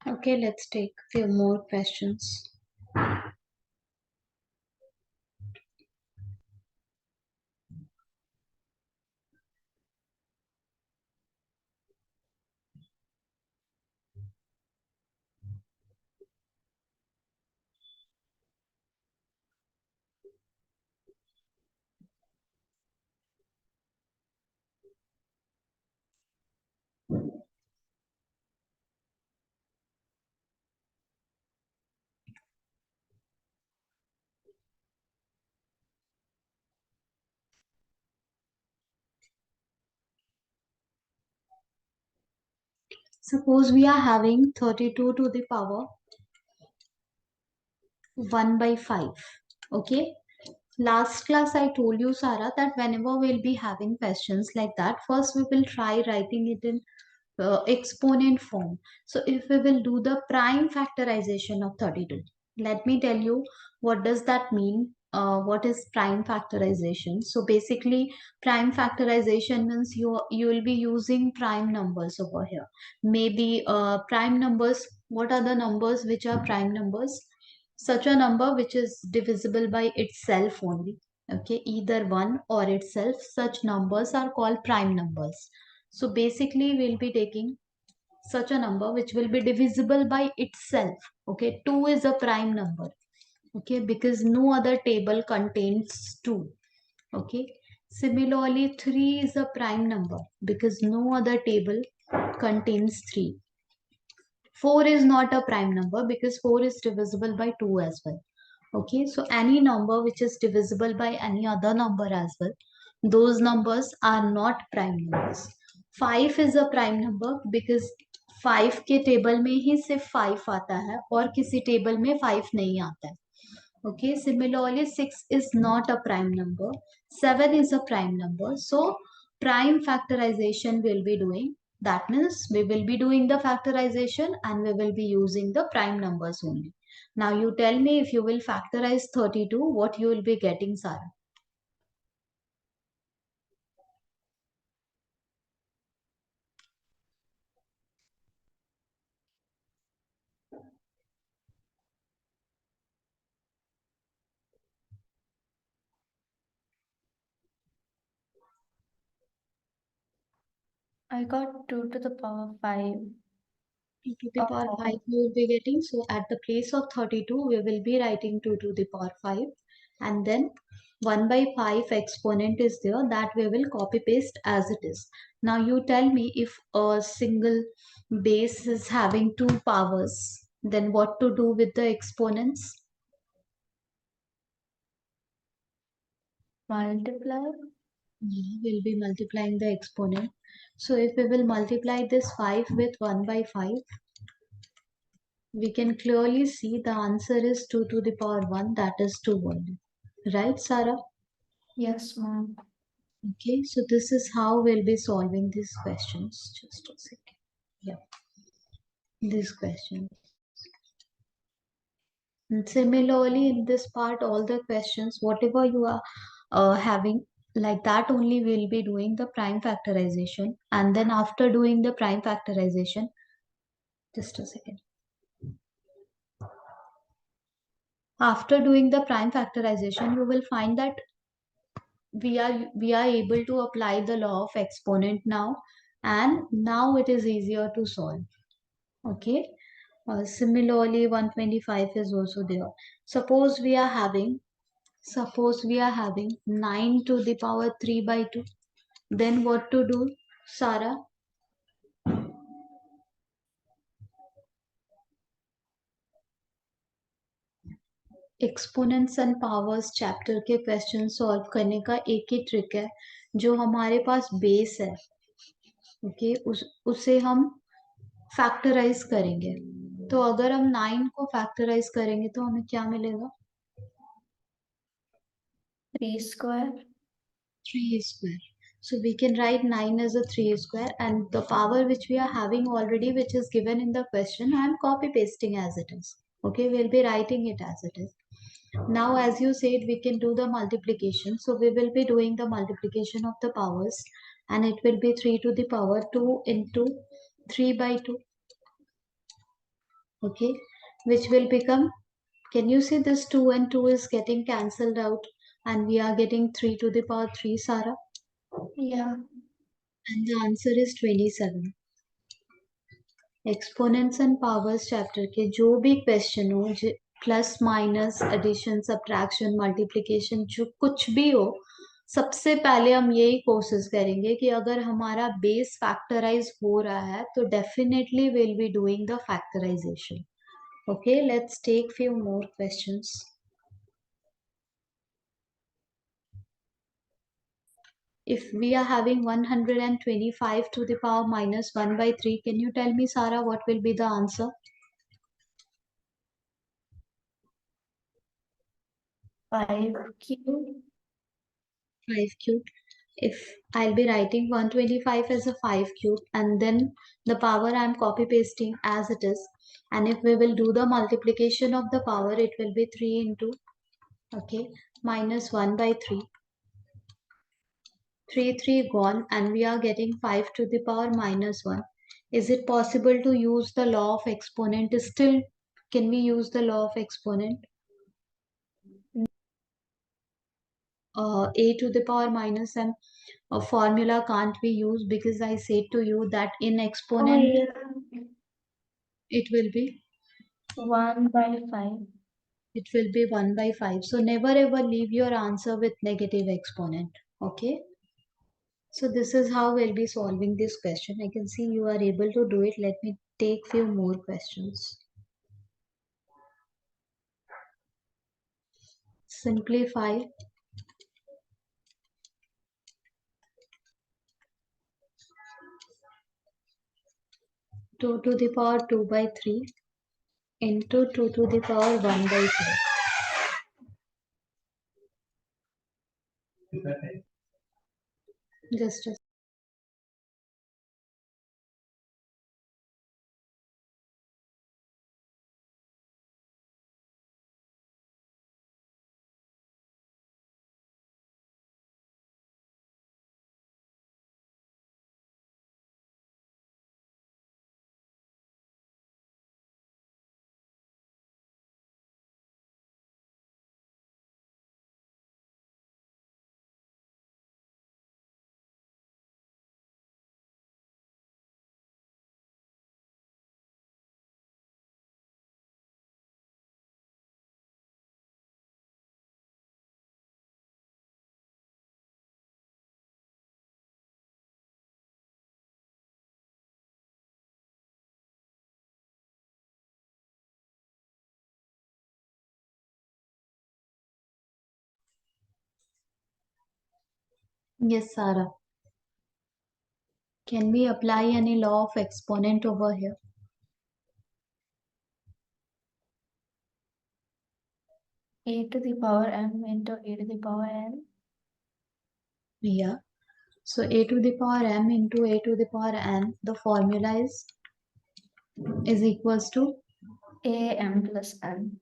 Okay, let's take few more questions. Suppose we are having 32 to the power 1 by 5. Okay. Last class I told you, Sarah, that whenever we'll be having questions like that, first we will try writing it in exponent form. So if we will do the prime factorization of 32, let me tell you what does that mean. What is prime factorization? So basically, prime factorization means you will be using prime numbers over here. Maybe prime numbers. What are the numbers which are prime numbers? Such a number which is divisible by itself only. Okay, either one or itself. Such numbers are called prime numbers. So basically, we'll be taking such a number which will be divisible by itself. Okay, 2 is a prime number. Okay, because no other table contains 2. Okay, similarly, 3 is a prime number because no other table contains 3. 4 is not a prime number because 4 is divisible by 2 as well. Okay, so any number which is divisible by any other number as well, those numbers are not prime numbers. 5 is a prime number because 5 के table में ही सिर्फ 5 आता है और किसी table में 5 नहीं आता है. Okay, similarly 6 is not a prime number. 7 is a prime number. So prime factorization we'll be doing. That means we will be doing the factorization and we will be using the prime numbers only. Now you tell me if you will factorize 32, what you will be getting, Sarah? I got 2 to the power 5. 2 to the power 5 you will be getting. So at the place of 32, we will be writing 2 to the power 5. And then 1 by 5 exponent is there that we will copy paste as it is. Now you tell me if a single base is having 2 powers, then what to do with the exponents? Multiply. Yeah, we'll be multiplying the exponent. So if we will multiply this 5 with 1 by 5, we can clearly see the answer is 2 to the power 1, that is 2 only. Right, Sarah? Yes, ma'am. Okay, so this is how we'll be solving these questions. Just a second. Yeah, this question. And similarly, in this part, all the questions, whatever you are having, like that only we'll be doing the prime factorization. And then after doing the prime factorization, just a second. After doing the prime factorization, you will find that we are able to apply the law of exponent now, and now it is easier to solve. Okay. Similarly, 125 is also there. Suppose we are having suppose we are having 9 to the power 3 by 2. Then what to do, Sarah? Exponents and powers chapter के question solve करने का एक ही trick है. जो हमारे पास base है, okay, उसे हम फैक्टराइज करेंगे. तो अगर हम 9 को फैक्टराइज करेंगे तो हमें क्या मिलेगा? 3 square. 3 square. So we can write 9 as a 3 square, and the power which we are having already, which is given in the question, I am copy pasting as it is. Okay, we'll be writing it as it is. Now, as you said, we can do the multiplication. So we will be doing the multiplication of the powers, and it will be 3 to the power 2 into 3 by 2. Okay, which will become, can you see this 2 and 2 is getting cancelled out and we are getting 3 to the power 3, Sarah? Yeah. And the answer is 27. Exponents and powers chapter के जो भी question हो, plus minus addition subtraction multiplication जो कुछ भी हो, सबसे पहले हम यही कोशिश करेंगे कि अगर हमारा बेस फैक्टराइज हो रहा है तो definitely will be doing the factorization. Okay, let's take few more questions. If we are having 125 to the power minus 1 by 3, can you tell me, Sarah, what will be the answer? 5 cube. 5 cube. If I'll be writing 125 as a 5 cube and then the power I'm copy pasting as it is, and if we will do the multiplication of the power, it will be 3 into, okay, minus 1 by 3. 3 gone and we are getting 5 to the power minus 1. Is it possible to use the law of exponent? Still, can we use the law of exponent? A to the power minus m formula can't be used because I said to you that in Oh, exponent yeah. it will be 1 by 5. 1 by 5. So never ever leave your answer with negative exponent. Okay. So this is how we'll be solving this question. I can see you are able to do it. Let me take few more questions. Simplify 2 to the power 2 by 3 into 2 to the power 1 by 4. Just a yes, Sarah. Can we apply any law of exponent over here? A to the power m into a to the power n. Yeah. So a to the power m into a to the power n, the formula is equals to A m plus n.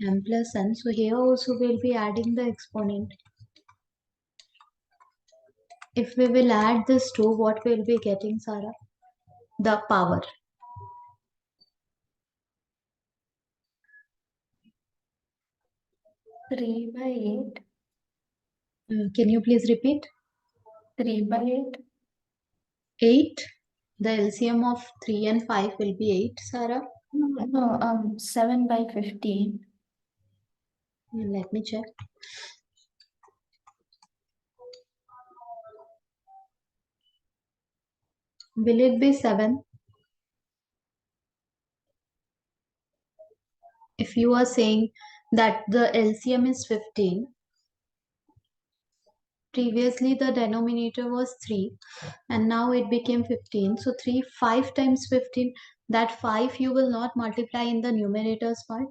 m plus n. So here also we'll be adding the exponent. If we will add this to, what we'll be getting, Sarah? The power. 3 by 8. Can you please repeat? 3 by 8. 8. The LCM of 3 and 5 will be 8, Sarah. No, 7 by 15. Let me check. Will it be 7? If you are saying that the LCM is 15, previously the denominator was 3 and now it became 15. So 3, 5 times 15, that 5 you will not multiply in the numerators part.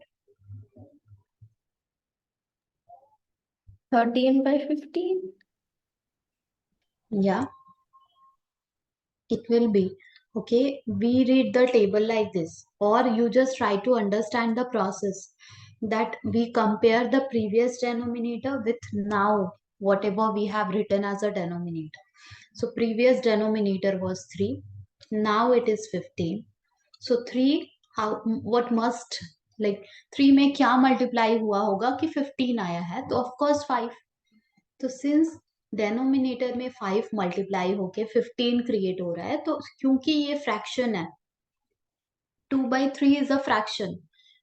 13 by 15. Yeah, it will be. Okay, we read the table like this, or you just try to understand the process that we compare the previous denominator with now whatever we have written as a denominator. So previous denominator was 3, now it is 15. So 3 how what must like 3 में क्या multiply हुआ होगा कि 15 आया है, तो of course 5। तो since denominator में 5 मल्टीप्लाई होके 15 क्रिएट हो रहा है, तो क्योंकि ये फ्रैक्शन है, 2/3 is a fraction,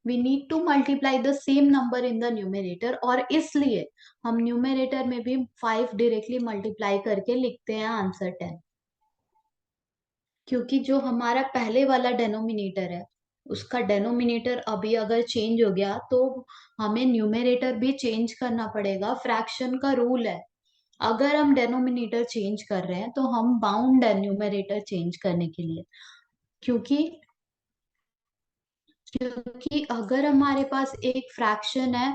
we need to multiply the same number in the numerator, और इसलिए हम न्यूमरेटर में भी 5 डायरेक्टली मल्टीप्लाई करके लिखते हैं आंसर 10। क्योंकि जो हमारा पहले वाला डेनोमिनेटर है, उसका डेनोमिनेटर अभी अगर चेंज हो गया तो हमें न्यूमरेटर भी चेंज करना पड़ेगा। फ्रैक्शन का रूल है, अगर हम डेनोमिनेटर चेंज कर रहे हैं तो हम बाउंड है न्यूमरेटर चेंज करने के लिए। क्योंकि क्योंकि अगर हमारे पास एक फ्रैक्शन है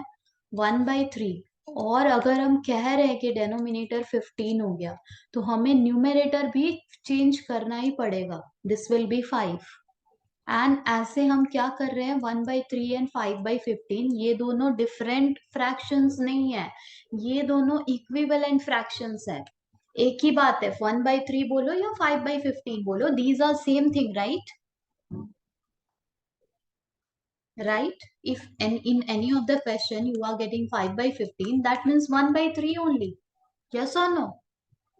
1/3, और अगर हम कह रहे हैं कि डेनोमिनेटर 15 हो गया, तो हमें न्यूमरेटर भी चेंज करना ही पड़ेगा, दिस विल बी 5। एंड ऐसे हम क्या कर रहे हैं, 1/3 एंड 5/15 ये दोनों डिफरेंट फ्रैक्शंस नहीं है, ये दोनों इक्विवेलेंट फ्रैक्शंस है। एक ही बात है, 1/3 बोलो या 5/15 बोलो, these are same thing, right? Right? If in any of the question you are getting 5/15, that means 1/3 only. Yes or no?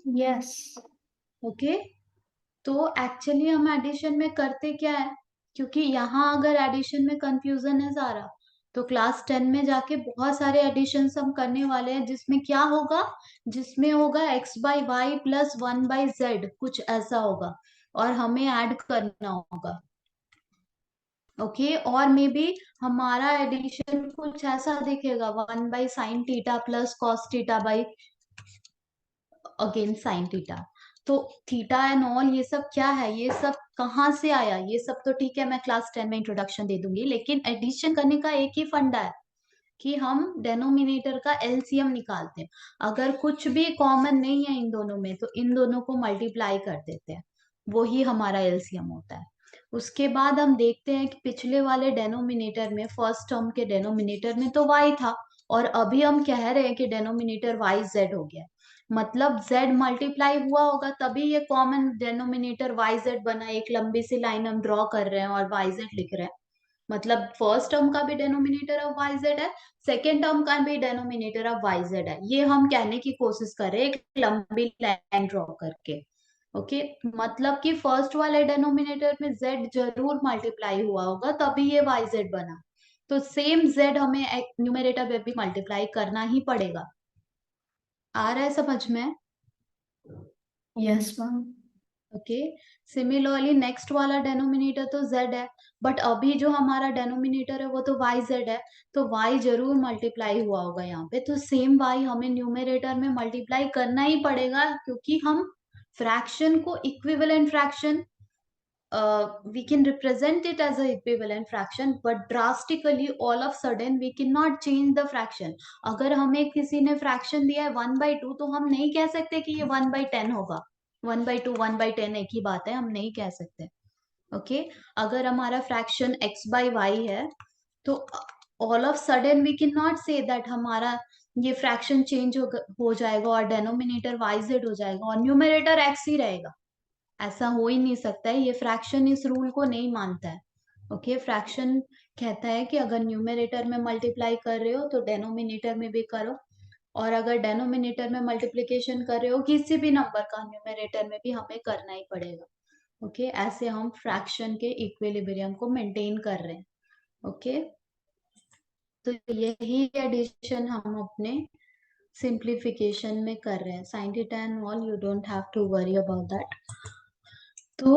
Yes. Okay. तो एक्चुअली हम एडिशन में करते क्या है, क्योंकि यहाँ अगर एडिशन में कंफ्यूजन है सारा, तो क्लास 10 में जाके बहुत सारे एडिशन हम करने वाले हैं, जिसमें क्या होगा, जिसमें होगा x/y प्लस 1/z, कुछ ऐसा होगा, और हमें ऐड करना होगा। ओके, और मे बी हमारा एडिशन कुछ ऐसा दिखेगा, 1/sin θ plus cos θ again sin θ। तो थीटा एंड ऑल ये सब क्या है, ये सब कहाँ से आया, ये सब तो ठीक है, मैं क्लास 10 में इंट्रोडक्शन दे दूंगी, लेकिन एडिशन करने का एक ही फंडा है कि हम डेनोमिनेटर का एलसीएम निकालते हैं। अगर कुछ भी कॉमन नहीं है इन दोनों में, तो इन दोनों को मल्टीप्लाई कर देते हैं, वो ही हमारा एलसीएम होता है। उसके बाद हम देखते हैं कि पिछले वाले डेनोमिनेटर में, फर्स्ट टर्म के डेनोमिनेटर में तो y था, और अभी हम कह रहे हैं कि डेनोमिनेटर yz हो गया, मतलब z मल्टीप्लाई हुआ होगा तभी ये कॉमन डेनोमिनेटर yz बना। एक लंबी सी लाइन हम ड्रॉ कर रहे हैं और yz लिख रहे हैं, मतलब फर्स्ट टर्म का भी डेनोमिनेटर अब yz है, सेकेंड टर्म का भी डेनोमिनेटर अब yz है, ये हम कहने की कोशिश कर रहे हैं एक लंबी लाइन ड्रॉ करके। ओके, मतलब कि फर्स्ट वाले डेनोमिनेटर में z जरूर मल्टीप्लाई हुआ होगा तभी ये yz बना, तो सेम z हमें न्यूमरेटर में भी मल्टीप्लाई करना ही पड़ेगा। आ रहा है समझ में? Yes, ma'am. Okay, similarly next वाला डेनोमिनेटर तो z है, बट अभी जो हमारा डेनोमिनेटर है वो तो yz है, तो y जरूर मल्टीप्लाई हुआ होगा यहाँ पे, तो सेम y हमें न्यूमरेटर में मल्टीप्लाई करना ही पड़ेगा, क्योंकि हम फ्रैक्शन को equivalent fraction, we can represent it as a equivalent fraction, but drastically all of sudden we cannot change the fraction। अगर हमें किसी ने फ्रैक्शन दिया है 1/2, तो हम नहीं कह सकते कि ये 1/10 होगा, 1/2 1/10 एक ही बात है, हम नहीं कह सकते। ओके, अगर हमारा फ्रैक्शन x/y है, तो all of sudden we can not say that हमारा ये फ्रैक्शन चेंज हो जाएगा और डेनोमिनेटर yz हो जाएगा और न्यूमरेटर x ही रहेगा, ऐसा हो ही नहीं सकता है, ये फ्रैक्शन इस रूल को नहीं मानता है। ओके, फ्रैक्शन कहता है कि अगर न्यूमरेटर में मल्टीप्लाई कर रहे हो तो डेनोमिनेटर में भी करो, और अगर डेनोमिनेटर में मल्टीप्लिकेशन कर रहे हो किसी भी नंबर का, न्यूमरेटर में भी हमें करना ही पड़ेगा। ओके, ऐसे हम फ्रैक्शन के इक्विलिब्रियम को मेंटेन कर रहे हैं। ओके, तो यही एडिशन हम अपने सिंप्लीफिकेशन में कर रहे हैं, sine theta and all, you don't have to worry about that. तो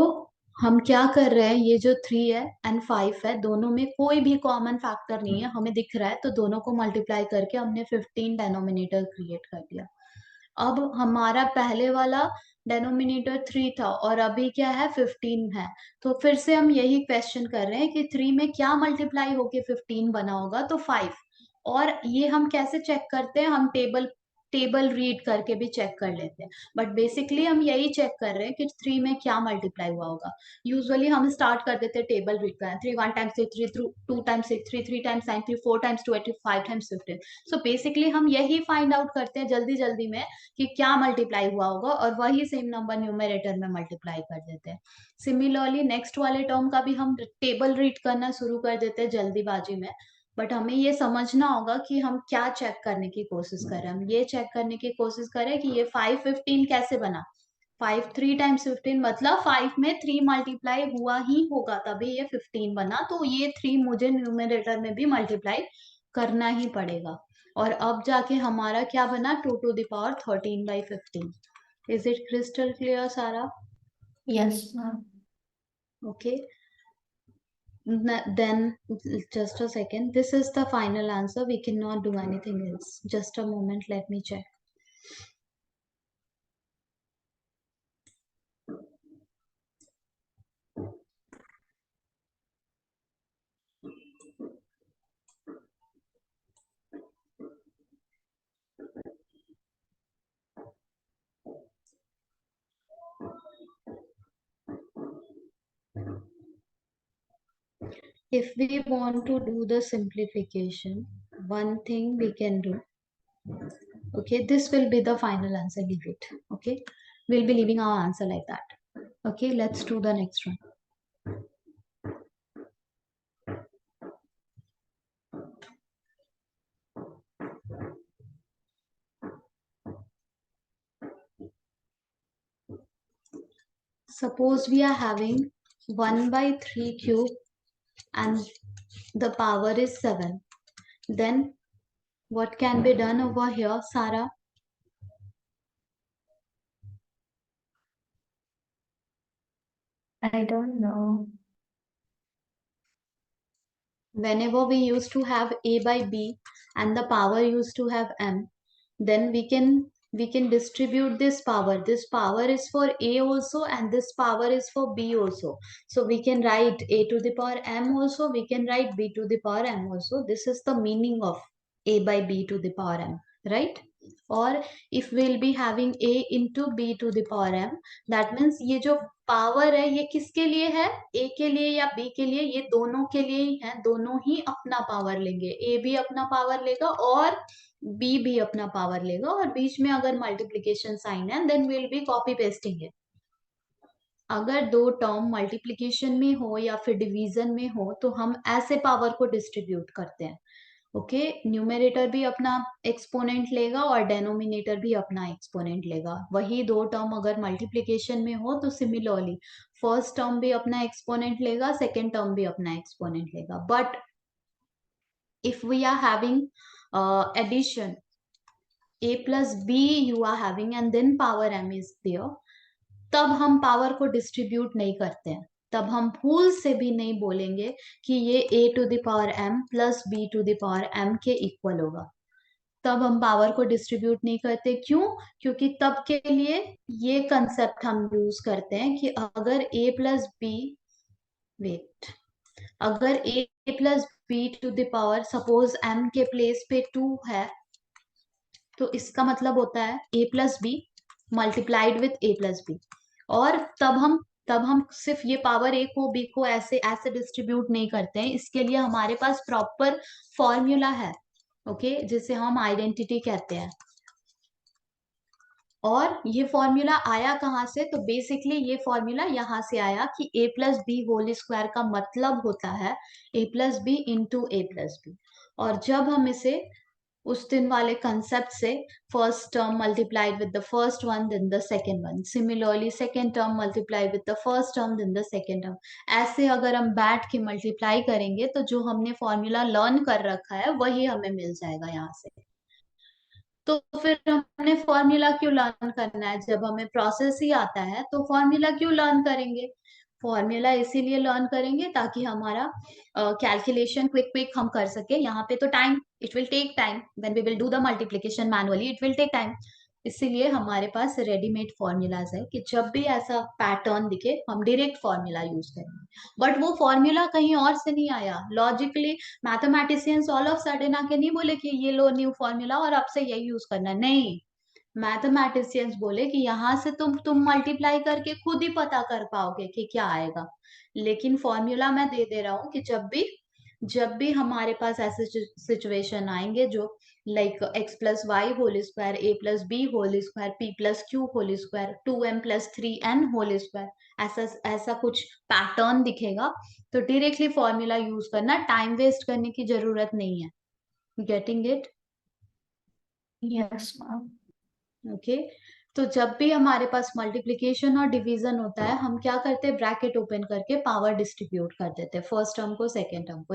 हम क्या कर रहे हैं, ये जो 3 है एंड 5 है, दोनों में कोई भी कॉमन फैक्टर नहीं है, हमें दिख रहा है, तो दोनों को मल्टीप्लाई करके हमने 15 डेनोमिनेटर क्रिएट कर दिया। अब हमारा पहले वाला डेनोमिनेटर 3 था और अभी क्या है, 15 है, तो फिर से हम यही क्वेश्चन कर रहे हैं कि 3 में क्या मल्टीप्लाई होके 15 बना होगा, तो 5। और ये हम कैसे चेक करते हैं, हम टेबल टेबल रीड करके भी चेक कर लेते हैं, बट बेसिकली हम यही चेक कर रहे हैं कि 3 में क्या मल्टीप्लाई हुआ होगा। यूजुअली हम स्टार्ट कर देते हैं टेबल रीड करना, 3 1 times 6 3 2 times 6 3 3 times 9 3 4 times 20 5 times 15। So basically हम यही फाइंड आउट करते हैं जल्दी जल्दी में कि क्या मल्टीप्लाई हुआ होगा, और वही सेम नंबर न्यूमरेटर में मल्टीप्लाई कर देते हैं। सिमिलरली नेक्स्ट वाले टर्म का भी हम टेबल रीड करना शुरू कर देते हैं जल्दीबाजी में, बट हमें ये समझना होगा कि हम क्या चेक करने की कोशिश कर रहे हैं। हम ये चेक करने की कोशिश करें कि ये 5 15 कैसे बना। 5 3 टाइम्स 15 मतलब 5 में 3 मल्टीप्लाई हुआ ही होगा तभी ये 15 बना, तो ये 3 मुझे न्यूमरेटर में भी मल्टीप्लाई करना ही पड़ेगा। और अब जाके हमारा क्या बना, 2 to the power 13/15। Is it crystal clear सारा? Yes, ma'am. Okay, then just a second, this is the final answer, we cannot do anything else. Just a moment, let me check. If we want to do the simplification, one thing we can do, okay, this will be the final answer, leave it. Okay, we'll be leaving our answer like that. Okay, let's do the next one. Suppose we are having 1/3 cube and the power is 7, then what can be done over here, Sarah? I don't know. Whenever we used to have a by b and the power used to have m, then we can distribute this power. This power is for a also and this power is for b also. So we can write a to the power m also, we can write b to the power m also. This is the meaning of a by b to the power m, right? Or if we'll be having a into b to the power m, that means ये जो power है ये किसके लिए है, ए के लिए या बी के लिए, ये दोनों के लिए ही है। दोनों ही अपना पावर लेंगे, ए भी अपना पावर लेगा और बी भी अपना पावर लेगा, और बीच में अगर मल्टीप्लीकेशन साइन है then will be copy pasting it. अगर दो टर्म मल्टीप्लीकेशन में हो या फिर डिवीजन में हो तो हम ऐसे पावर को डिस्ट्रीब्यूट करते हैं। ओके, न्यूमरेटर भी अपना एक्सपोनेंट लेगा और डेनोमिनेटर भी अपना एक्सपोनेंट लेगा। वही दो टर्म अगर मल्टीप्लिकेशन में हो तो सिमिलरली फर्स्ट टर्म भी अपना एक्सपोनेंट लेगा, सेकेंड टर्म भी अपना एक्सपोनेंट लेगा। But if we are having addition, a plus b you are having and then power m is there, तब हम पावर को डिस्ट्रीब्यूट नहीं करते हैं। तब हम भूल से भी नहीं बोलेंगे कि ये a to the power m plus b to the power m के इक्वल होगा। तब हम पावर को डिस्ट्रीब्यूट नहीं करते। क्यों? क्योंकि तब के लिए ये कंसेप्ट हम यूज करते हैं कि अगर a प्लस बी, वेट, अगर a plus B to the power suppose m के प्लेस पे 2 है, तो इसका मतलब होता है a plus B multiplied with a plus B. और तब हम सिर्फ ये पावर a को b को ऐसे ऐसे डिस्ट्रीब्यूट नहीं करते हैं। इसके लिए हमारे पास प्रॉपर फॉर्मूला है, ओके, जिसे हम आइडेंटिटी कहते हैं। और ये फॉर्मूला आया कहाँ से? तो बेसिकली ये फॉर्मूला यहाँ से आया कि a plus B whole square का मतलब होता है a plus B into A plus B. और जब हम इसे उस दिन वाले कंसेप्ट से first term multiplied with the first one then the second one, similarly second term multiply with the first term then the second term, ऐसे अगर हम बैठ के मल्टीप्लाई करेंगे तो जो हमने फॉर्मूला लर्न कर रखा है वही हमें मिल जाएगा यहाँ से। तो फिर हमने फॉर्मूला क्यों लर्न करना है? जब हमें प्रोसेस ही आता है तो फॉर्मूला क्यों लर्न करेंगे? फॉर्मूला इसीलिए लर्न करेंगे ताकि हमारा कैलकुलेशन क्विक क्विक हम कर सके। यहाँ पे तो time, it will take time when we will do the multiplication manually, it will take time. इसीलिए हमारे पास रेडीमेड फॉर्मूलाज है कि जब भी ऐसा पैटर्न दिखे हम डायरेक्ट फॉर्मूला यूज करें। बट वो फॉर्मूला कहीं और से नहीं आया, logically mathematicians all of sudden आके नहीं बोले कि ये लो न्यू फॉर्मूला और अब से यही यूज करना है, नहीं। मैथमेटिशियंस बोले कि यहाँ से तुम मल्टीप्लाई करके खुद ही पता कर पाओगे कि क्या आएगा। लेकिन फॉर्मूला मैं दे दे रहा हूँ कि जब भी हमारे पास ऐसे सिचुएशन आएंगे जो like x plus y whole square, a plus B whole square, p plus q whole square, 2m plus 3n whole square, ऐसा ऐसा कुछ पैटर्न दिखेगा तो डायरेक्टली फॉर्मूला यूज करना, टाइम वेस्ट करने की जरूरत नहीं है। Getting it? Yes, ma'am. Okay. तो जब भी हमारे पास मल्टीप्लिकेशन और डिवीजन होता है हम क्या करते हैं, ब्रैकेट ओपन करके पावर डिस्ट्रीब्यूट कर देते हैं फर्स्ट टर्म को सेकेंड टर्म को।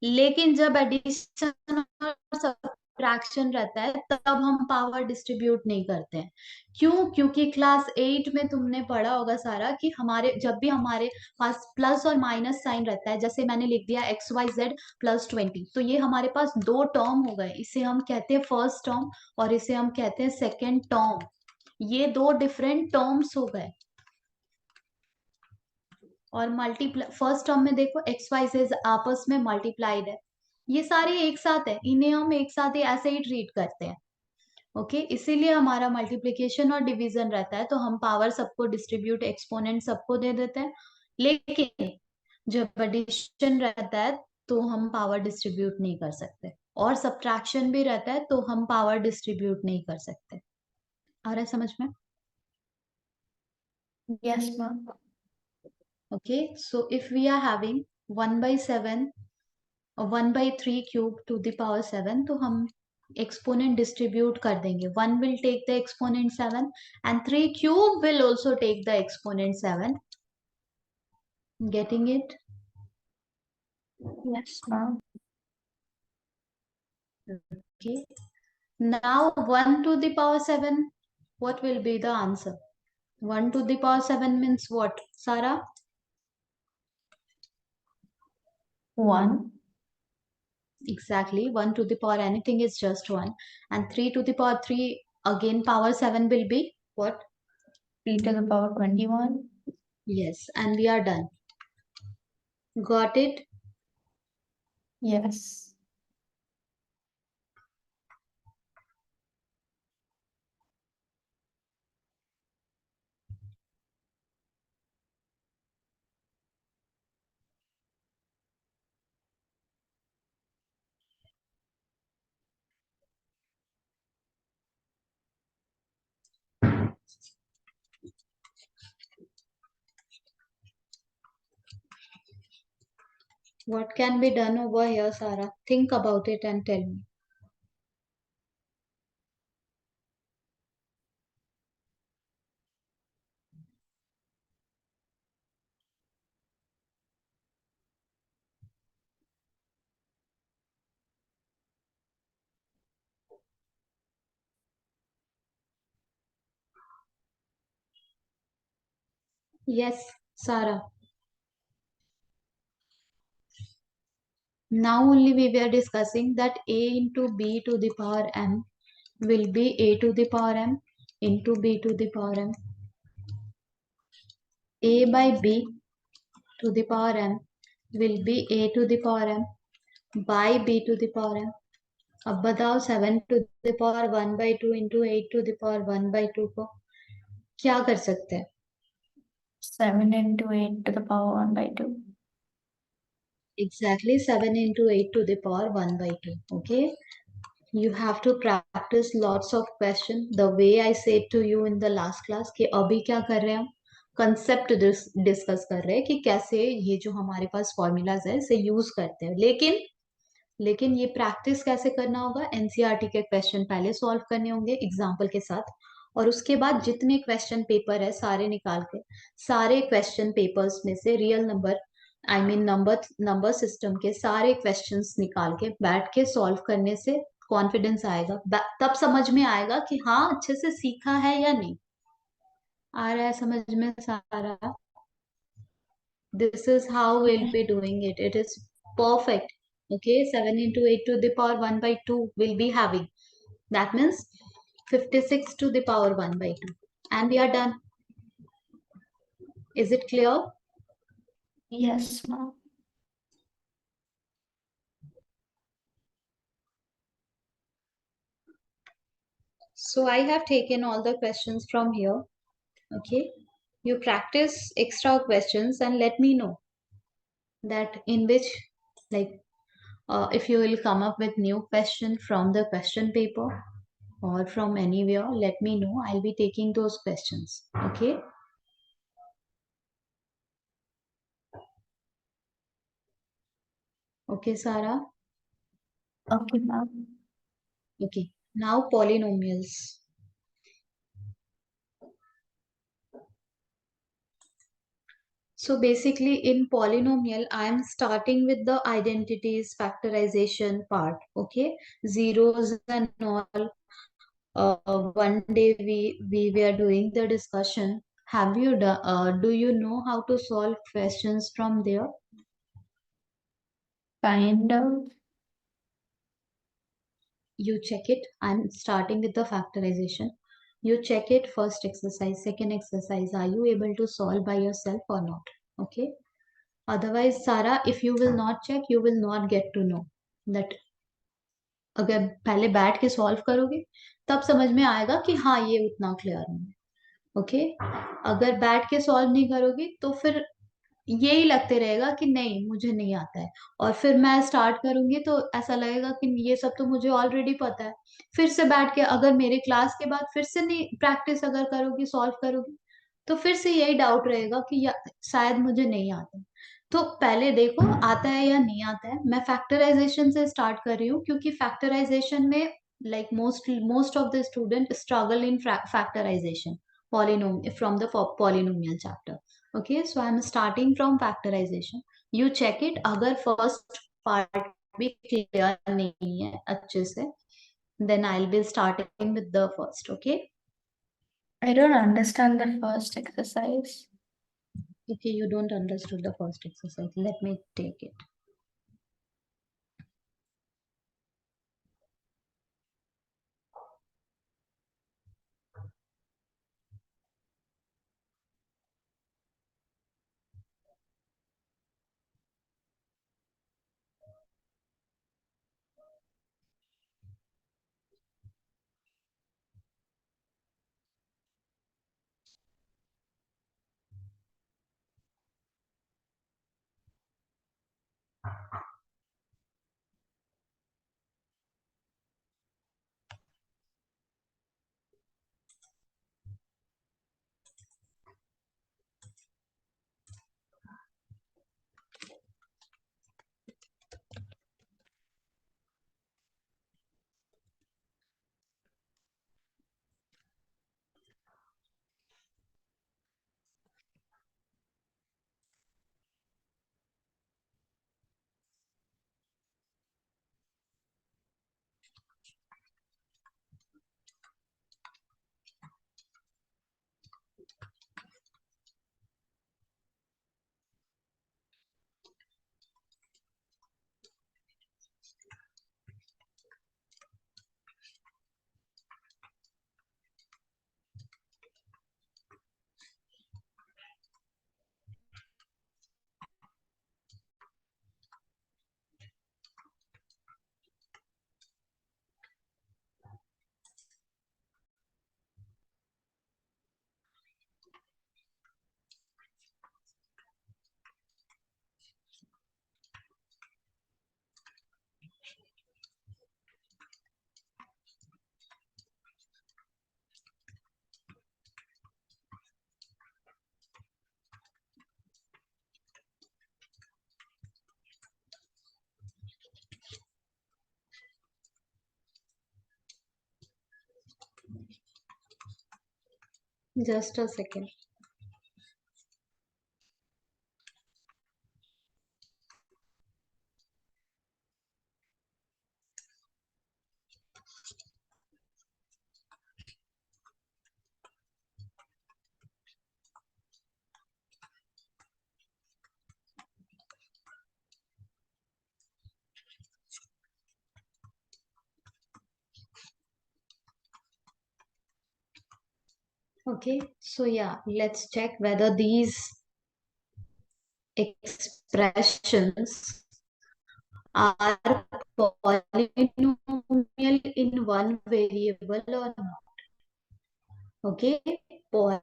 लेकिन जब एडिशन और सब्ट्रैक्शन रहता है तब हम पावर डिस्ट्रीब्यूट नहीं करते हैं। क्यों? क्योंकि क्लास 8 में तुमने पढ़ा होगा सारा कि हमारे जब भी हमारे पास प्लस और माइनस साइन रहता है, जैसे मैंने लिख दिया XYZ +20, तो ये हमारे पास दो टर्म हो गए, इसे हम कहते हैं फर्स्ट टर्म और इसे हम कहते हैं सेकेंड टर्म। ये दो डिफरेंट टर्म्स हो गए। और मल्टीप्लाई फर्स्ट टर्म में देखो XYZ आपस में मल्टीप्लाइड है, ये सारे एक साथ है, इन्हें हम एक साथ ही ऐसे ही ट्रीट करते हैं। ओके, इसीलिए हमारा मल्टीप्लिकेशन और डिवीजन रहता है तो हम पावर सबको डिस्ट्रीब्यूट, एक्सपोनेंट सबको दे देते हैं। लेकिन जब एडिशन रहता है तो हम पावर डिस्ट्रीब्यूट नहीं कर सकते, और सब्ट्रैक्शन भी रहता है तो हम पावर डिस्ट्रीब्यूट नहीं कर सकते। आ रहा है समझ में? Yes, ma'am. Okay, so if we are having 1/7 और 1/3 क्यूब टू द पावर 7, तो हम एक्सपोनेंट डिस्ट्रीब्यूट कर देंगे। 1 will take the exponent 7 and 3 cube will also take the exponent 7। Getting it? Yes, ma'am. Okay, now 1 to the power 7, what will be the answer? 1 to the power 7 means what, Sarah? 1. Exactly, 1 to the power anything is just 1, and 3 to the power 3, again power 7 will be what? 3 to the power 21. Yes, and we are done. Got it? Yes. What can be done over here, Sarah? Think about it and tell me. Yes, Sarah. Now only we were discussing that a into b to the power m will be a to the power m into b to the power m. A by b to the power m will be a to the power m by b to the power m. अब बताओ 7 to the power 1/2 into 8 to the power 1/2 को क्या कर सकते हैं? 7 into 8 to the power 1/2. Exactly, 7 into 8 to the power 1/2. Okay, you have to practice lots of question the way I said to you in the last class कि अभी क्या कर रहे हैं हम, कंसेप्ट डिस्कस कर रहे हैं कि कैसे ये जो हमारे पास फॉर्मूलाज है इसे यूज करते हैं। लेकिन ये प्रैक्टिस कैसे करना होगा, एनसीईआरटी के क्वेश्चन पहले सॉल्व करने होंगे एग्जाम्पल के साथ, और उसके बाद जितने क्वेश्चन पेपर है सारे निकाल के, सारे क्वेश्चन पेपर्स में से real number, I mean number system के सारे क्वेश्चंस निकाल के बैठ के सॉल्व करने से कॉन्फिडेंस आएगा, तब समझ में आएगा कि हाँ अच्छे से सीखा है या नहीं। आ रहा है समझ में सारा? This is how we'll Okay. be doing it. It is perfect. Okay, 7 into 8 to the power 1/2 will be having. That means 56 to the power 1 by 2. And we are done. Is it clear? Yes, ma'am. So I have taken all the questions from here. Okay. You practice extra questions and let me know that in which, like, if you will come up with new question from the question paper or from anywhere, let me know. I'll be taking those questions. Okay. Okay, Sarah. Okay, ma'am. Okay. Now polynomials. So basically in polynomial, I'm starting with the identities factorization part. Okay. Zeros and all. One day we were doing the discussion. Have you do you know how to solve questions from there? Kind of. You check it. I'm starting with the factorization. You check it first exercise, second exercise. Are you able to solve by yourself or not? Okay. Otherwise, Sarah, if you will not check, you will not get to know that अगर पहले बैठ के solve करोगे तब समझ में आएगा कि हाँ ये उतना क्लियर नहीं है ओके अगर बैठ के सॉल्व नहीं करोगे तो फिर यही लगते रहेगा कि नहीं मुझे नहीं आता है और फिर मैं स्टार्ट करूंगी तो ऐसा लगेगा कि ये सब तो मुझे ऑलरेडी पता है फिर से बैठ के अगर मेरे क्लास के बाद फिर से नहीं प्रैक्टिस अगर करोगी सॉल्व करोगी तो फिर से यही डाउट रहेगा कि शायद मुझे नहीं आता तो पहले देखो आता है या नहीं आता है मैं फैक्टराइजेशन से स्टार्ट कर रही हूँ क्योंकि फैक्टराइजेशन में like most of the student struggle in factorization polynom from the polynomial chapter. Okay, so I'm starting from factorization. You check it. अगर first part भी clear नहीं है अच्छे से, then I'll be starting with the first. Okay. I don't understand the first exercise. Okay, you don't understood the first exercise. Let me take it. Just a second. Okay, so yeah, let's check whether these expressions are polynomial in one variable or not. Okay, Pol-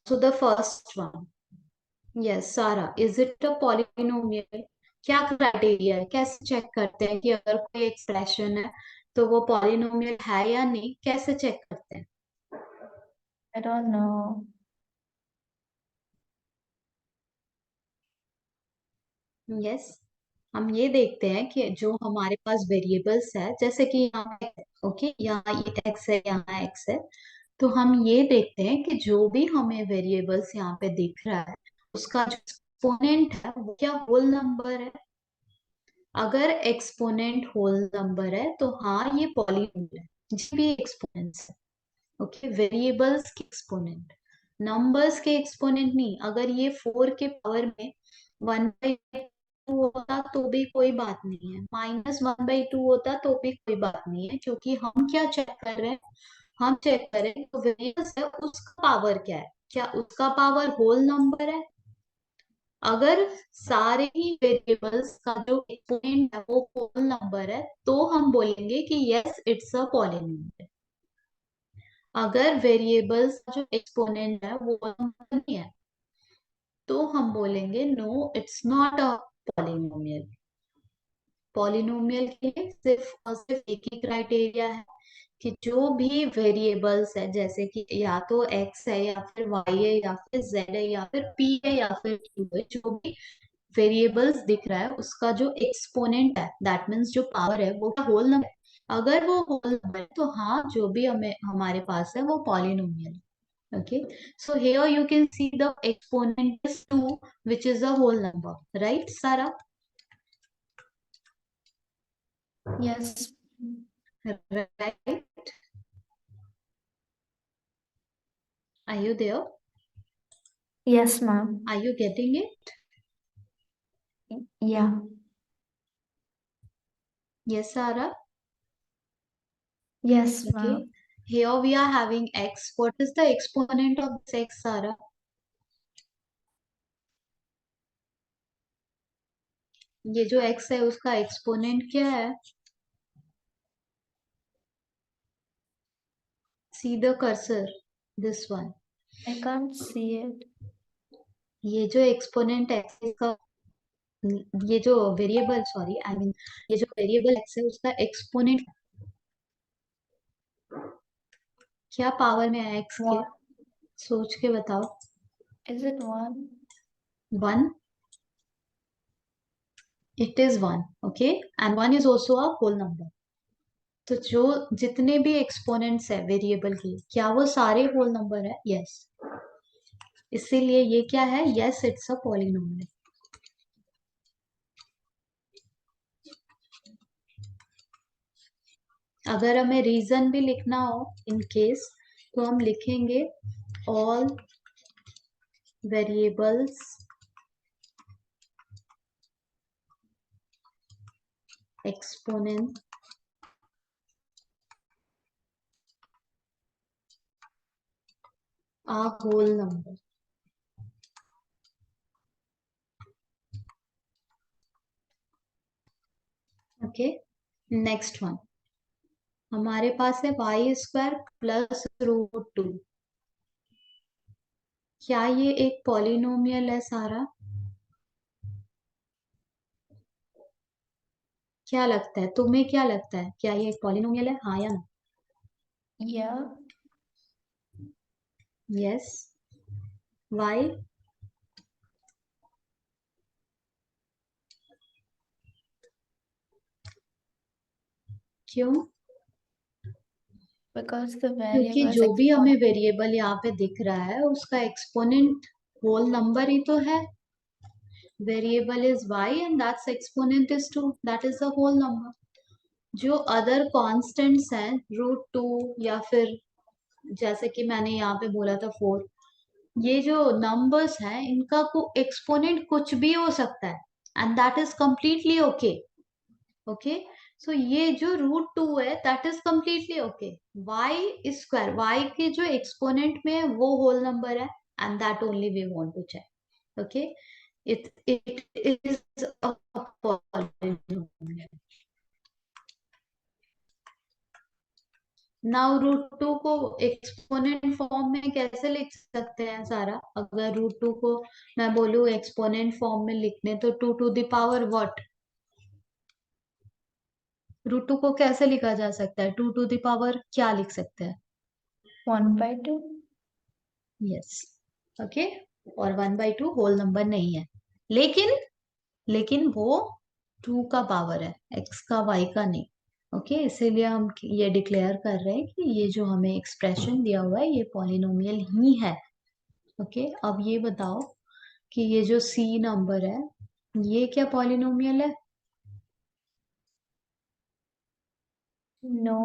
so the first one, yes, Sara, is it a polynomial? क्या criteria है, कैसे check करते हैं कि अगर कोई expression है तो वो पॉलिनोमियल है या नहीं, कैसे चेक करते हैं? I don't know. यस, हम ये देखते हैं कि जो हमारे पास वेरिएबल्स है, जैसे कि यहाँ पे ओके, यहाँ ये एक्स है, यहाँ एक्स है, तो हम ये देखते हैं कि जो भी हमें वेरिएबल्स यहाँ पे दिख रहा है उसका जो एक्सपोनेंट है वो क्या होल नंबर है। अगर एक्सपोनेंट होल नंबर है तो हाँ ये पॉलीनोमियल है, जिसके भी एक्सपोनेंट्स है। ओके, वेरिएबल्स के एक्सपोनेंट, नंबर्स के एक्सपोनेंट नहीं। अगर ये 4 के पावर में 1/2 होता तो भी कोई बात नहीं है, -1/2 होता तो भी कोई बात नहीं है, क्योंकि हम क्या चेक कर रहे हैं, हम चेक करें तो वेरिएबल्स है उसका पावर क्या है, क्या उसका पावर होल नंबर है। अगर सारे ही वेरिएबल्स का जो एक्सपोनेंट है वो होल नंबर है तो हम बोलेंगे कि यस इट्स अ पॉलिनोमियल। अगर वेरिएबल्स का जो एक्सपोनेंट है वो नंबर नहीं है तो हम बोलेंगे no it's not a polynomial. Polynomial के लिए सिर्फ और सिर्फ एक ही क्राइटेरिया है कि जो भी वेरिएबल्स है, जैसे कि या तो एक्स है या फिर वाई है या फिर जेड है या फिर पी है या फिर क्यू है, जो भी वेरिएबल्स दिख रहा है उसका जो एक्सपोनेंट है, दैट मीन्स जो पावर है वो होल नंबर है। अगर वो होल नंबर है तो हाँ जो भी हमें हमारे पास है वो पॉलिनोमियल है। Okay, so here you can see the exponent is 2 which is a whole number, right Sara? Yes. Right, are you there? Yes, ma'am. Are you getting it? Yeah. Yes Sara. Yes, Okay, ma'am. here we are having x. What is the exponent of this x, Sara? ये जो x है उसका exponent क्या है? See the cursor, this one. I can't see it. ये जो exponent x का, ये जो वेरिएबल, सॉरी आई मीन ये जो वेरिएबल x है उसका एक्सपोनेंट क्या पावर में है x के, What? सोच के बताओ। Is it 1? 1, it is 1। Okay, and 1 is also a whole number. तो जो जितने भी एक्सपोनेंट्स है वेरिएबल के, क्या वो सारे होल नंबर है? यस, इसीलिए ये क्या है, यस इट्स अ पॉलिनोमियल। अगर हमें रीजन भी लिखना हो इन केस तो हम लिखेंगे all variables exponent a whole number. Okay, next one हमारे पास है y² प्लस √2। क्या ये एक पॉलिनोमियल है सारा? क्या लगता है तुम्हें, क्या लगता है, क्या ये एक पॉलिनोमियल है, हाँ या ना? Yeah. Yes, why? क्यों? Because the क्योंकि variables जो भी हमें exponent. वेरिएबल यहाँ पे दिख रहा है उसका एक्सपोनेंट होल नंबर ही तो है। Variable is y and that's exponent is 2, that is the whole number. जो अदर कांस्टेंट्स हैं √2 या फिर जैसे कि मैंने यहाँ पे बोला था 4, ये जो नंबर्स हैं इनका को एक्सपोनेंट कुछ भी हो सकता है and that is completely okay. Okay, so ये जो √2 है that is completely okay. Y square, y के जो एक्सपोनेंट में है वो होल नंबर है, and that only we want to check. Okay, it is a polynomial. Now √2 को एक्सपोनेंट फॉर्म में कैसे लिख सकते हैं सारा? अगर √2 को मैं बोलूं एक्सपोनेंट फॉर्म में लिखने, तो 2 to the power व्हाट? √2 को कैसे लिखा जा सकता है? 2 to the power क्या लिख सकते हैं? 1/2. यस. ओके. और 1/2 होल नंबर नहीं है, लेकिन लेकिन वो 2 का पावर है, x का y का नहीं. ओके, इसीलिए हम ये डिक्लेयर कर रहे हैं कि ये जो हमें एक्सप्रेशन दिया हुआ है ये पॉलिनोमियल ही है. ओके, अब ये बताओ कि ये जो c नंबर है ये क्या पॉलिनोमियल है? No,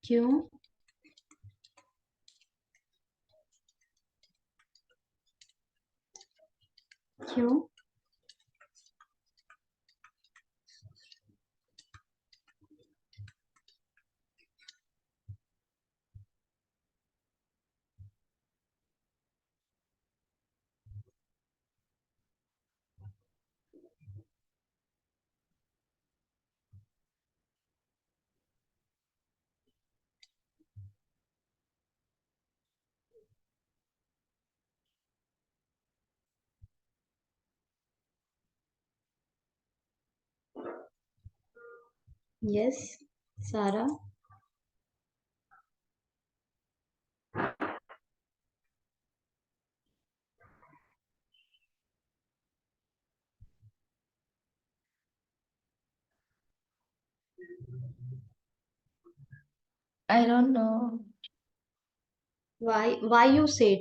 क्यों? क्यों? यस, सारा. I don't know. Why you said,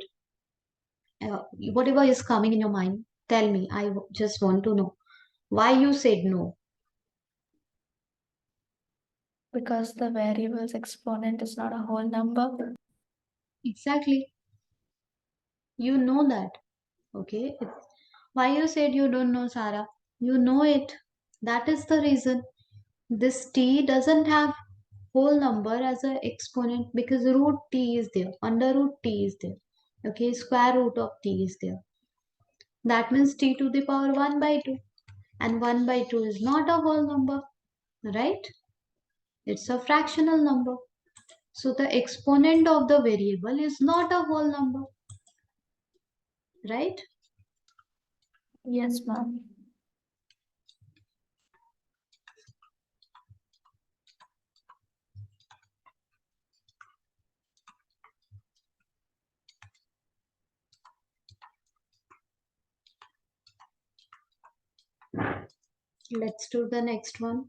whatever is coming in your mind, tell me. Just want to know why you said no. Because the variable's exponent is not a whole number. Exactly. You know that. Okay. Why you said you don't know, Sarah? You know it. That is the reason. This t doesn't have whole number as an exponent because root t is there. Under root t is there. Okay. Square root of t is there. That means t to the power 1/2. And 1/2 is not a whole number. Right? It's a fractional number. So the exponent of the variable is not a whole number. Right? Yes, ma'am. Let's do the next one.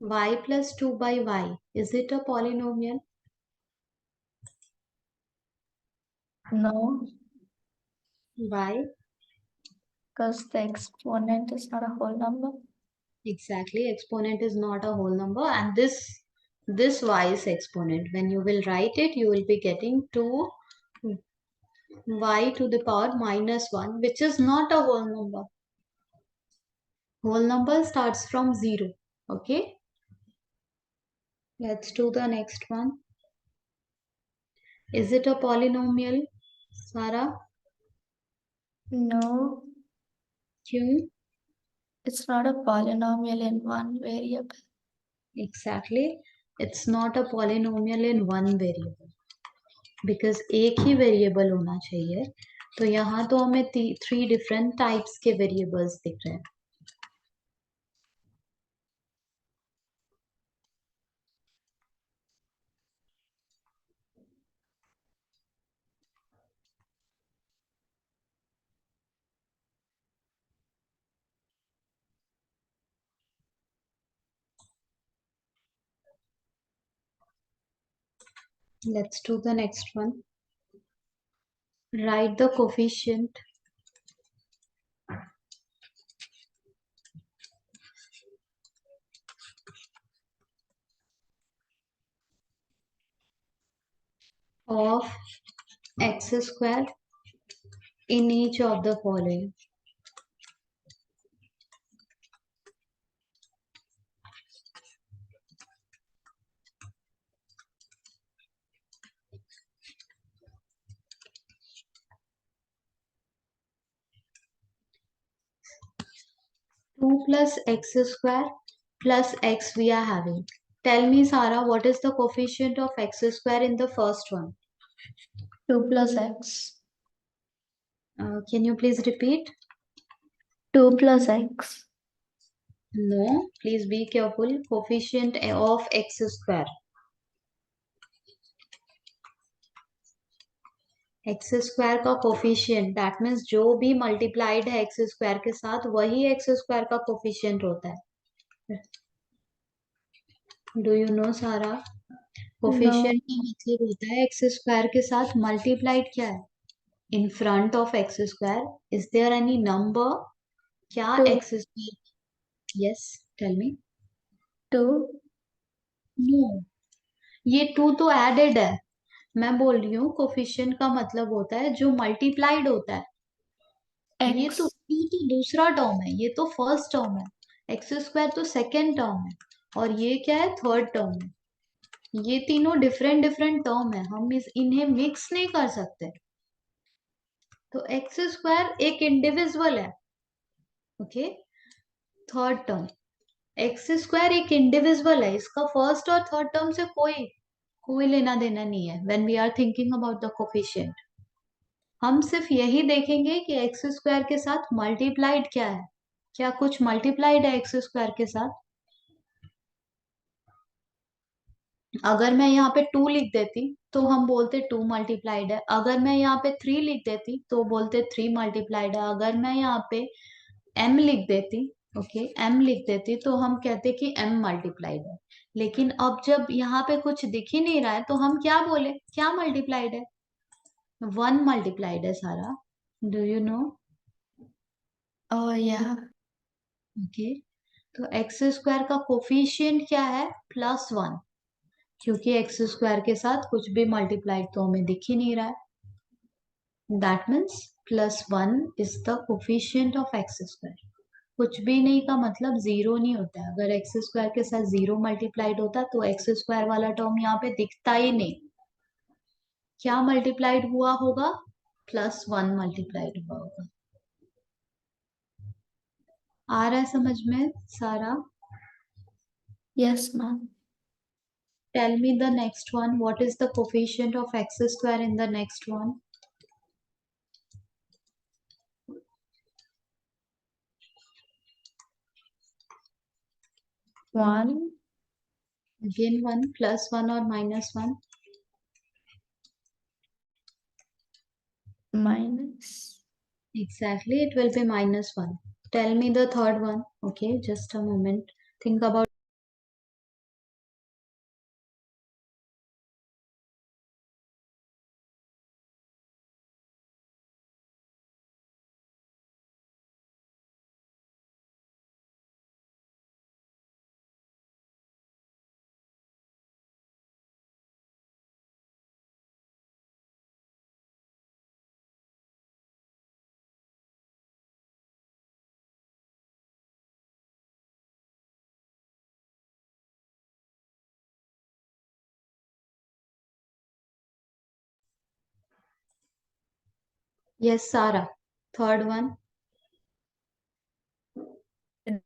Y plus 2 by y. Is it a polynomial? No, Why? because the exponent is not a whole number. Exactly. Exponent is not a whole number, and this y is exponent. When you will write it, you will be getting 2 y to the power minus 1, which is not a whole number. Whole number starts from 0. Okay. Let's do the next one. Is it a polynomial, Sarah? No, क्यों? it's not a polynomial in one variable. Exactly. It's not a polynomial in one variable. Because एक ही variable होना चाहिए. तो यहाँ तो हमें 3 different types के variables दिख रहे हैं. Let's do the next one. Write the coefficient of x square in each of the following. 2 plus x square plus x we are having. Tell me, Sarah, what is the coefficient of x square in the first one? 2 plus x. Can you please repeat? 2 plus x. No, please be careful. Coefficient of x square. X square का coefficient that means जो भी multiplied है x square के साथ वही x square का coefficient होता है. डू यू नो सारा? No. कोफिशिएंट का मतलब होता है एक्स स्क्वायर के साथ मल्टीप्लाइड क्या है in front of X square. Is there any number? क्या 2. X square? Yes, tell me. 2. No, ये टू तो एडेड है. मैं बोल रही हूँ कोफिशिएंट का मतलब होता है जो मल्टीप्लाइड होता है. ये X. तो दूसरा टर्म है, ये तो फर्स्ट टर्म है. एक्स स्क्वायर तो सेकेंड टर्म है और ये क्या है, थर्ड टर्म है. ये तीनों डिफरेंट डिफरेंट टर्म है, हम इन्हें मिक्स नहीं कर सकते. तो एक्स स्क्वायर एक इंडिविजुअल है. Okay, third term x square एक इंडिविजुअल है. इसका फर्स्ट और थर्ड टर्म से कोई कोई लेना देना नहीं है. When we are thinking about the coefficient हम सिर्फ यही देखेंगे कि एक्स स्क्वायर के साथ मल्टीप्लाइड क्या है. क्या कुछ मल्टीप्लाइड है एक्स स्क्वायर के साथ? अगर मैं यहाँ पे 2 लिख देती तो हम बोलते 2 मल्टीप्लाइड है. अगर मैं यहाँ पे 3 लिख देती तो बोलते 3 मल्टीप्लाइड है. अगर मैं यहाँ पे m लिख देती, ओके, m लिख देती तो हम कहते कि m मल्टीप्लाइड है. लेकिन अब जब यहाँ पे कुछ दिख ही नहीं रहा है तो हम क्या बोले, क्या मल्टीप्लाइड है? 1 मल्टीप्लाइड है सारा. Do you know? Oh yeah. Okay, तो एक्स स्क्वायर का कोफिशिएंट क्या है? +1. क्योंकि एक्स स्क्वायर के साथ कुछ भी मल्टीप्लाइड तो हमें दिख ही नहीं रहा है. That means +1 is the coefficient of X square. कुछ भी नहीं का मतलब जीरो नहीं होता है. अगर एक्स स्क्वायर के साथ जीरो मल्टीप्लाइड होता तो एक्स स्क्वायर वाला टर्म यहाँ पे दिखता ही नहीं. क्या मल्टीप्लाइड हुआ होगा? +1 मल्टीप्लाइड हुआ होगा. आ रहा है समझ में सारा? Yes, ma'am. Tell me the next one. What is the coefficient of x square in the next one? 1 Again 1, +1 or -1? minus. Exactly, it will be -1. Tell me the third one. Okay, just a moment. Think about. Yes, Sarah. Third one.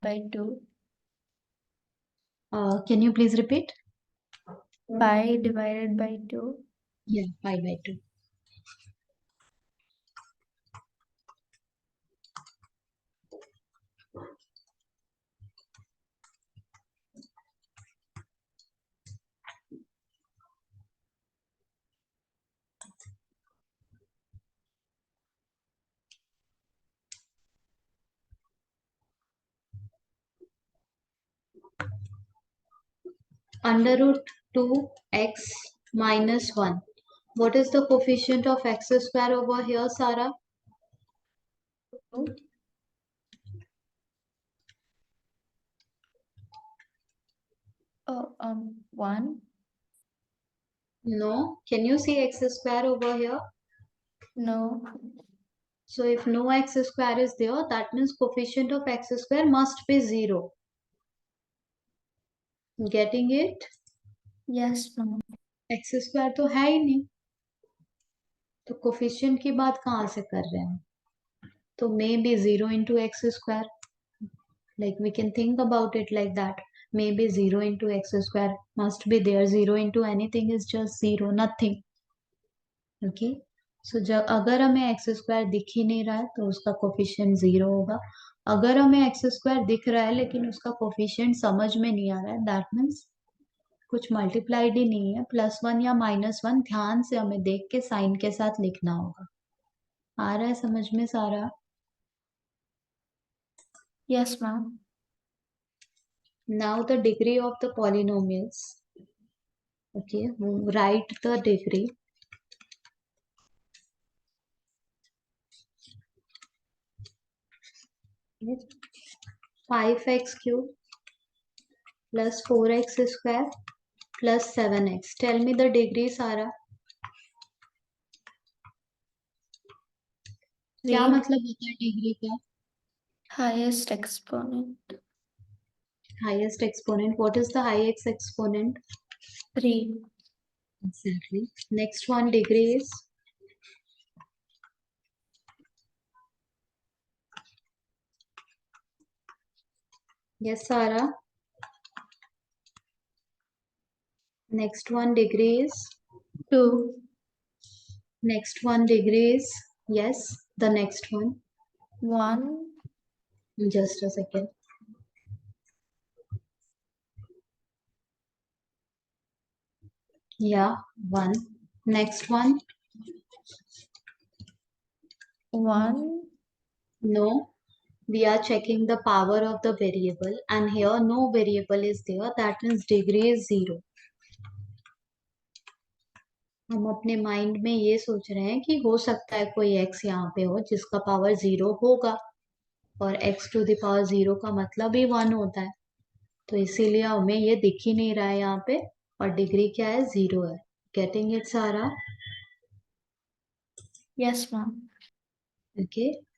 By 2. Can you please repeat? Pi divided by 2. Yeah, pi/2. √2x -1. What is the coefficient of x square over here, Sarah? 2. Oh, 1. No. Can you see x square over here? No. So if no x square is there, that means coefficient of x square must be 0. Getting it? Yes, ma'am. X square तो है ही नहीं, तो coefficient की बात कहाँ से कर रहे हैं? तो may be 0 × x square. Like we can think about it like that. Maybe 0 into x square must be there. 0 into anything is just 0, nothing. Okay, सो जब अगर हमें एक्स स्क्वायर दिख ही नहीं रहा है तो उसका कोफिशिएंट 0 होगा. अगर हमें एक्स स्क्वायर दिख रहा है लेकिन उसका कोफिशिएंट समझ में नहीं आ रहा है, दैट मीन्स कुछ मल्टीप्लाइड ही नहीं है. +1 या -1 ध्यान से हमें देख के साइन के साथ लिखना होगा. आ रहा है समझ में सारा? Yes, ma'am. Now the degree of the polynomials. Okay, write the degree. Yes. 5x cube plus 4x square plus 7x. Tell me the degree, Sara. क्या Three. मतलब होता है डिग्री का? Highest exponent. Highest exponent. What is the highest exponent? 3. Exactly. Next one degree is yes, Sara. Next one degree is 2. next one degree is yes. The next one. 1. Just a second. Yeah, 1. Next one. 1. No. We are checking the power of the variable and here no variable is there. That means degree is 0. हम अपने mind में ये सोच रहे हैं कि हो सकता है कोई x यहाँ पे हो जिसका पावर 0 होगा, और x टू द पावर 0 का मतलब ही 1 होता है. तो इसीलिए हमें ये दिख ही नहीं रहा है यहाँ पे, और डिग्री क्या है? 0 है. गेटिंग इट सारा? Yes, ma'am. ओके.